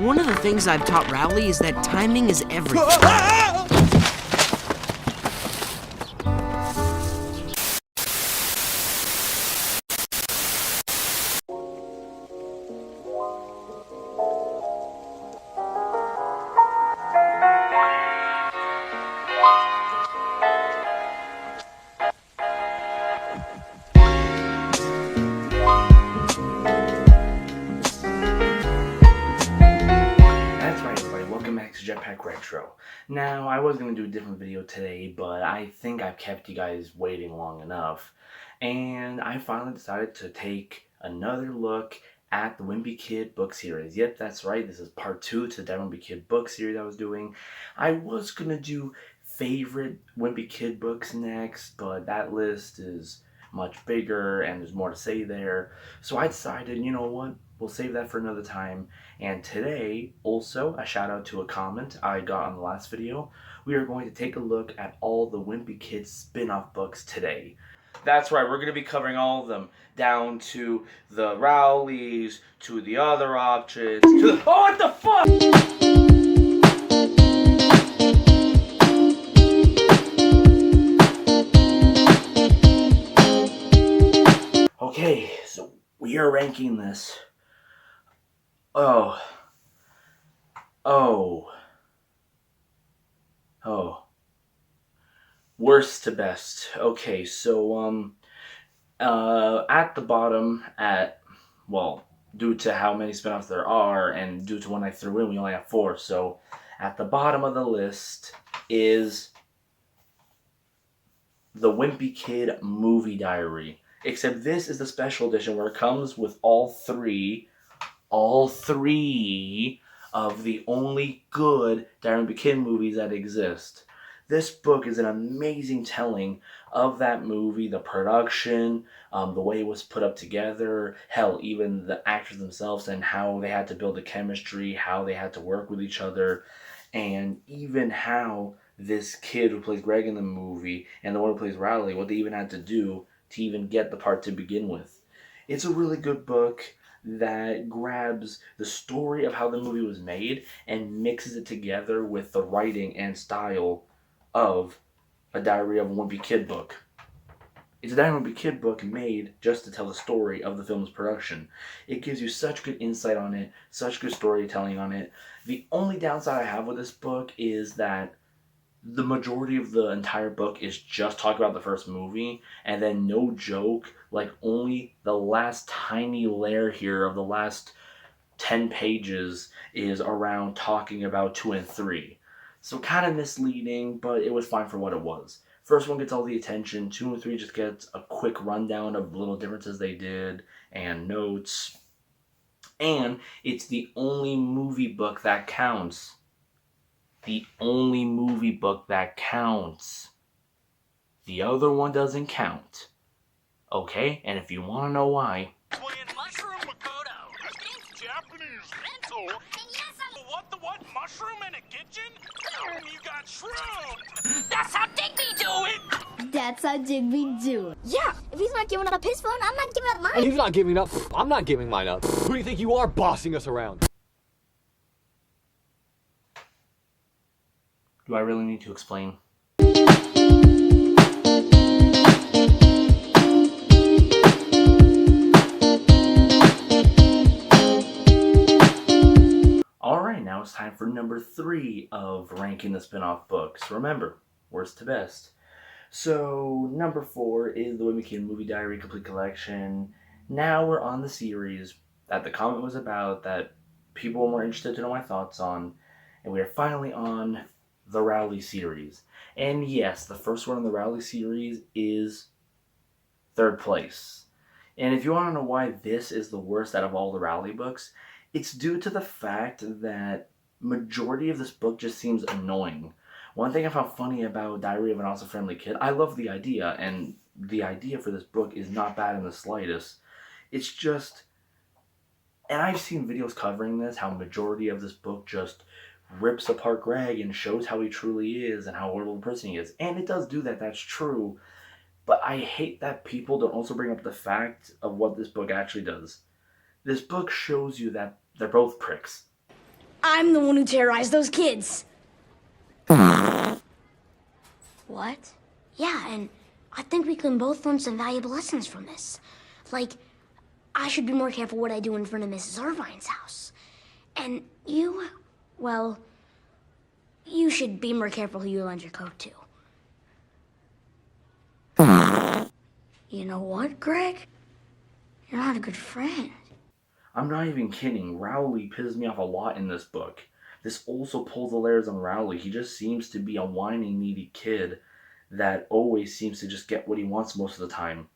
One of the things I've taught Rowley is that timing is everything. JetpackRetro. Now, I was going to do a different video today, but I think I've kept you guys waiting long enough. And I finally decided to take another look at the Wimpy Kid book series. Yep, that's right, this is part 2 to the Wimpy Kid book series I was doing. I was going to do favorite Wimpy Kid books next, but that list is much bigger and there's more to say there. So I decided, you know what, we'll save that for another time. And today, also, a shout out to a comment I got on the last video. We are going to take a look at all the Wimpy Kid spin-off books today. That's right, we're going to be covering all of them, down to the Rowleys, to the other options, to the... Oh, what the fuck?! Okay, so we are ranking this. Oh. Worst to best. Okay, so, at the bottom, well, due to how many spinoffs there are, and due to when I threw in, we only have 4, so at the bottom of the list is the Wimpy Kid Movie Diary. Except this is the special edition where it comes with all three of the only good Wimpy Kid movies that exist. This book is an amazing telling of that movie, the production, the way it was put up together, hell, even the actors themselves and how they had to build a chemistry, how they had to work with each other, and even how this kid who plays Greg in the movie and the one who plays Rowley, what they even had to do to even get the part to begin with. It's a really good book that grabs the story of how the movie was made and mixes it together with the writing and style of a Diary of a Wimpy Kid book. It's a Diary of a Wimpy Kid book made just to tell the story of the film's production. It gives you such good insight on it, such good storytelling on it. The only downside I have with this book is that the majority of the entire book is just talking about the first movie, and then no joke, like only the last tiny layer here of the last 10 pages is around talking about 2 and 3. So kind of misleading, but it was fine for what it was. First one gets all the attention, 2 and 3 just gets a quick rundown of little differences they did, and notes. And it's the only movie book that counts. The only movie book that counts. The other one doesn't count. Okay? And if you want to know why... Mushroom Makoto. It's Japanese. So, what? Mushroom in a kitchen? You got shroom. That's how Digby do it. That's how Digby do it. Yeah, if he's not giving up his phone, I'm not giving up mine. And he's not giving up. I'm not giving mine up. Who do you think you are bossing us around? Do I really need to explain? Alright, now it's time for number 3 of ranking the spin-off books. Remember, worst to best. So, number 4 is the Wimpy Kid Movie Diary Complete Collection. Now we're on the series that the comment was about, that people were more interested to know my thoughts on, and we are finally on the Rowley series. And yes, the first one in the Rowley series is 3rd place. And if you want to know why this is the worst out of all the Rowley books, it's due to the fact that majority of this book just seems annoying. One thing I found funny about Diary of an Awesome Friendly Kid, I love the idea, and the idea for this book is not bad in the slightest. It's just, and I've seen videos covering this, how majority of this book just rips apart Greg and shows how he truly is and how horrible a person he is. And it does do that, that's true. But I hate that people don't also bring up the fact of what this book actually does. This book shows you that they're both pricks. I'm the one who terrorized those kids. What? Yeah, and I think we can both learn some valuable lessons from this. Like, I should be more careful what I do in front of Mrs. Irvine's house. And you, well, you should be more careful who you lend your coat to. You know what, Greg? You're not a good friend. I'm not even kidding. Rowley pisses me off a lot in this book. This also pulls the layers on Rowley. He just seems to be a whining, needy kid that always seems to just get what he wants most of the time.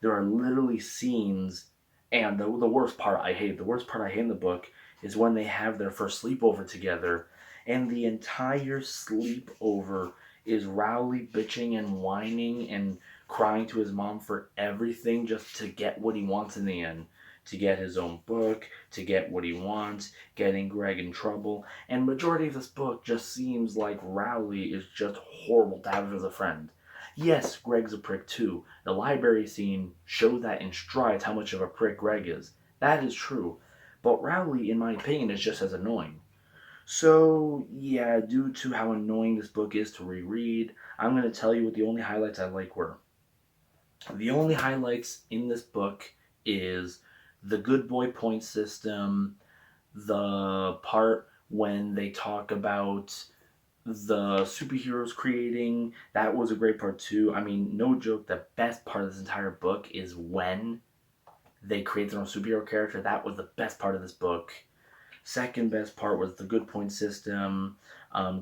There are literally scenes, and the worst part I hate in the book is when they have their first sleepover together, and the entire sleepover is Rowley bitching and whining and crying to his mom for everything just to get what he wants in the end. To get his own book, to get what he wants, getting Greg in trouble. And majority of this book just seems like Rowley is just horrible to have as a friend. Yes, Greg's a prick too. The library scene shows that in strides how much of a prick Greg is. That is true. But Rowley, in my opinion, is just as annoying. So, yeah, due to how annoying this book is to reread, I'm going to tell you what the only highlights I like were. The only highlights in this book is the good boy point system, the part when they talk about the superheroes creating, that was a great part too. I mean, no joke, the best part of this entire book is when they create their own superhero character. That was the best part of this book. Second best part was the good point system.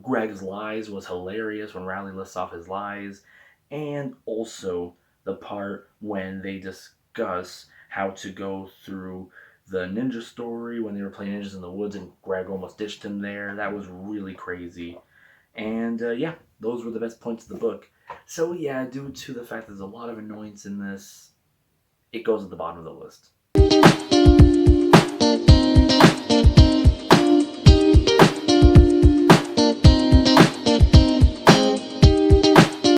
Greg's lies was hilarious when Rowley lists off his lies. And also the part when they discuss how to go through the ninja story when they were playing ninjas in the woods and Greg almost ditched him there. That was really crazy. And yeah, those were the best points of the book. So yeah, due to the fact there's a lot of annoyance in this, it goes at the bottom of the list.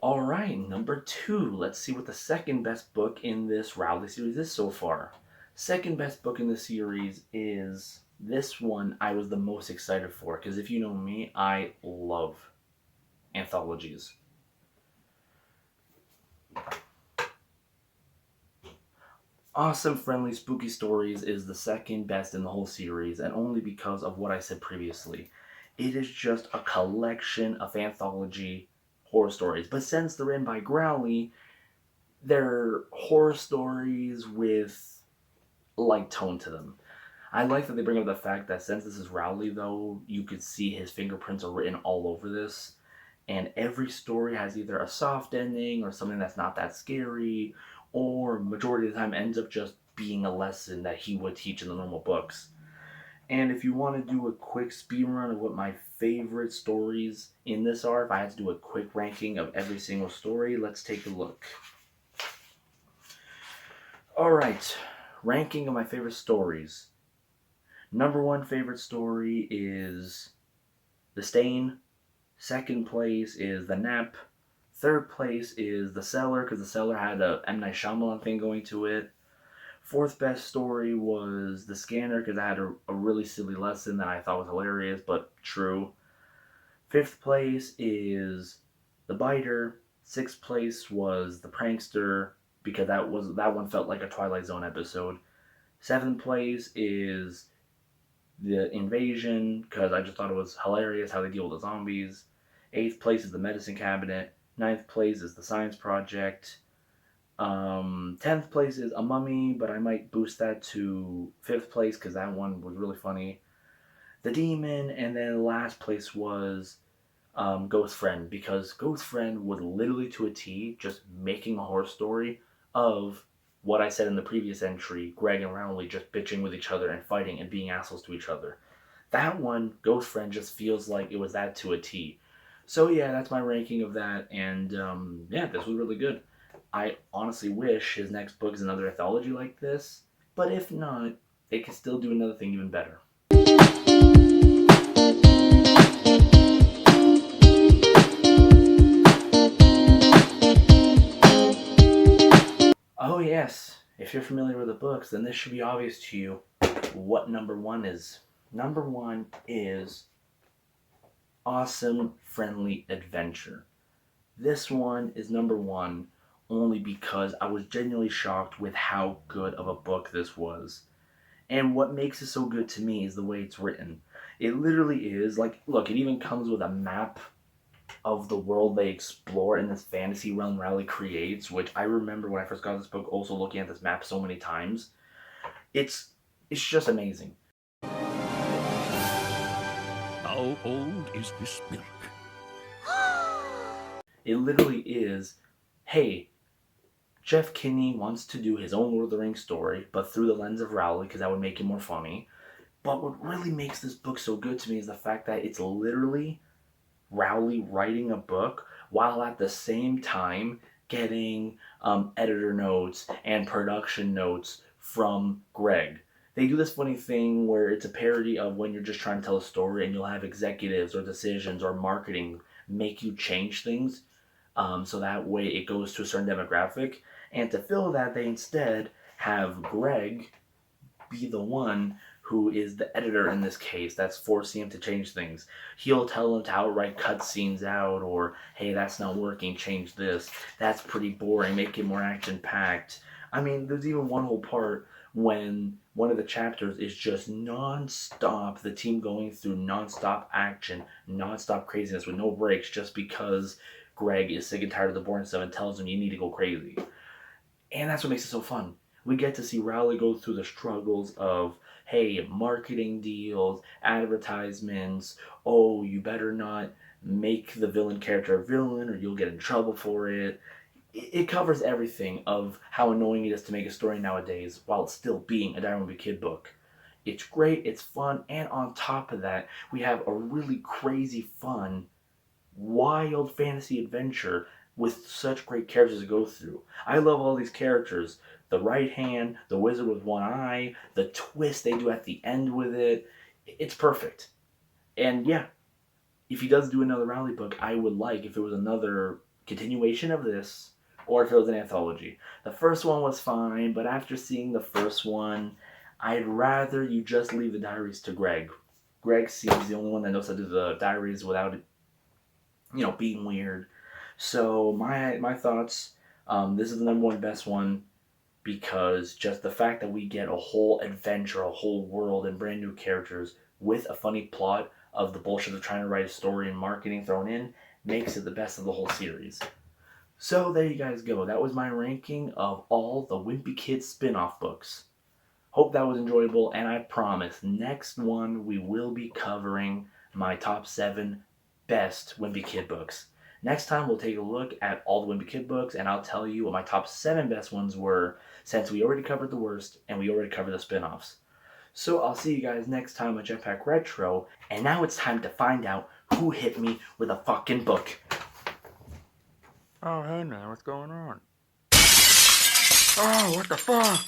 Alright, number 2. Let's see what the second best book in this Rowley series is so far. Second best book in the series is this one I was the most excited for, because if you know me, I love anthologies. Awesome, Friendly, Spooky Stories is the second best in the whole series, and only because of what I said previously. It is just a collection of anthology horror stories, but since they're written by Rowley, they're horror stories with light tone to them. I like that they bring up the fact that since this is Rowley, though, you could see his fingerprints are written all over this, and every story has either a soft ending or something that's not that scary, or majority of the time ends up just being a lesson that he would teach in the normal books. And if you want to do a quick speed run of what my favorite stories in this are, if I had to do a quick ranking of every single story, let's take a look. Alright, ranking of my favorite stories. Number 1 favorite story is The Stain. Second place is The Nap. Third place is The Cellar, because The Cellar had a M. Night Shyamalan thing going to it. Fourth best story was The Scanner, because I had a really silly lesson that I thought was hilarious, but true. Fifth place is The Biter. Sixth place was The Prankster, because that one felt like a Twilight Zone episode. Seventh place is The Invasion, because I just thought it was hilarious how they deal with the zombies. Eighth place is The Medicine Cabinet. Ninth place is The Science Project. 10th place is A Mummy, but I might boost that to 5th place because that one was really funny. The Demon, and then last place was Ghost Friend, because Ghost Friend was literally to a T just making a horror story of what I said in the previous entry, Greg and Rowley just bitching with each other and fighting and being assholes to each other. That one, Ghost Friend, just feels like it was that to a T. So yeah, that's my ranking of that, and yeah, this was really good. I honestly wish his next book is another anthology like this, but if not, they could still do another thing even better. Oh yes, if you're familiar with the books, then this should be obvious to you what number 1 is. Number one is Awesome Friendly Adventure. This one is number one only because I was genuinely shocked with how good of a book this was. And what makes it so good to me is the way it's written. It literally is, like, look, it even comes with a map of the world they explore in this fantasy realm Rowley creates, which I remember when I first got this book also looking at this map so many times. It's just amazing. How old is this milk? It literally is, hey, Jeff Kinney wants to do his own Lord of the Rings story, but through the lens of Rowley, because that would make it more funny. But what really makes this book so good to me is the fact that it's literally Rowley writing a book while at the same time getting editor notes and production notes from Greg. They do this funny thing where it's a parody of when you're just trying to tell a story and you'll have executives or decisions or marketing make you change things so that way it goes to a certain demographic. And to fill that, they instead have Greg be the one who is the editor in this case that's forcing him to change things. He'll tell him to outright cut scenes out, or, hey, that's not working, change this. That's pretty boring, make it more action-packed. I mean, there's even one whole part when one of the chapters is just non-stop, the team going through non-stop action, non-stop craziness with no breaks, just because Greg is sick and tired of the boring stuff and tells him you need to go crazy. And that's what makes it so fun. We get to see Rowley go through the struggles of, hey, marketing deals, advertisements, oh, you better not make the villain character a villain or you'll get in trouble for it. It covers everything of how annoying it is to make a story nowadays while it's still being a Wimpy Kid book. It's great, it's fun, and on top of that, we have a really crazy, fun, wild fantasy adventure with such great characters to go through. I love all these characters. The right hand, the wizard with one eye, the twist they do at the end with it. It's perfect. And yeah, if he does do another Rowley book, I would like if it was another continuation of this, or if it was an anthology. The first one was fine, but after seeing the first one, I'd rather you just leave the diaries to Greg. Greg seems the only one that knows how to do the diaries without it, being weird. So my thoughts, this is the number one best one because just the fact that we get a whole adventure, a whole world, and brand new characters with a funny plot of the bullshit of trying to write a story and marketing thrown in makes it the best of the whole series. So there you guys go. That was my ranking of all the Wimpy Kid spin-off books. Hope that was enjoyable, and I promise next one we will be covering my top 7 best Wimpy Kid books. Next time we'll take a look at all the Wimpy Kid books, and I'll tell you what my top 7 best ones were, since we already covered the worst and we already covered the spin-offs. So I'll see you guys next time on Jetpack Retro, and now it's time to find out who hit me with a fucking book. Oh, hey man, what's going on? Oh, what the fuck?